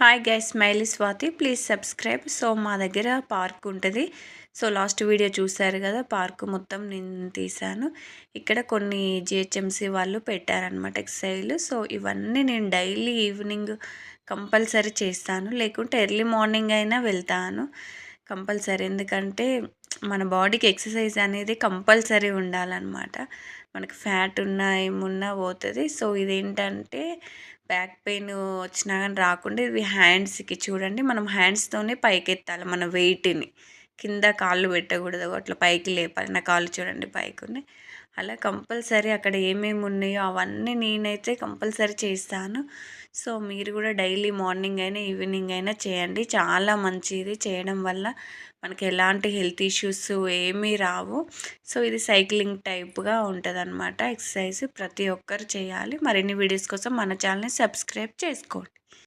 Hi guys, smiley Swathi. Please subscribe. So మా దగ్గర park ఉంటుంది. సో లాస్ట్ వీడియో చూశారు కదా, పార్క్ మొత్తం నేను తీశాను. ఇక్కడ కొన్ని జిహెచ్ఎంసి వాళ్ళు పెట్టారనమాట ఎక్సర్సైజ్లు. సో ఇవన్నీ నేను డైలీ ఈవినింగ్ కంపల్సరీ చేస్తాను, లేకుంటే ఎర్లీ మార్నింగ్ అయినా వెళ్తాను కంపల్సరీ. ఎందుకంటే మన బాడీకి ఎక్సర్సైజ్ అనేది కంపల్సరీ ఉండాలన్నమాట. మనకి ఫ్యాట్ ఉన్నా ఏమున్నా పోతుంది. సో ఇదేంటంటే బ్యాక్ పెయిన్ వచ్చినా కానీ రాకుండా ఇవి హ్యాండ్స్కి చూడండి, మనం హ్యాండ్స్తోనే పైకి ఎత్తాలి మన వెయిట్ని. కింద కాళ్ళు పెట్టకూడదు, అట్లా పైకి లేపాలి. నా కాళ్ళు చూడండి పైకి ఉన్నాయి. అలా కంపల్సరీ అక్కడ ఏమేమి ఉన్నాయో అవన్నీ నేనైతే కంపల్సరీ చేస్తాను. సో మీరు కూడా డైలీ మార్నింగ్ అయినా ఈవినింగ్ అయినా చేయండి, చాలా మంచిది. చేయడం వల్ల మనకి ఎలాంటి హెల్త్ ఇష్యూస్ ఏమీ రావు. సో ఇది సైక్లింగ్ టైప్గా ఉంటుంది అనమాట ఎక్సర్సైజ్. ప్రతి ఒక్కరు చేయాలి. మరిన్ని వీడియోస్ కోసం మన ఛానల్ని సబ్స్క్రైబ్ చేసుకోండి.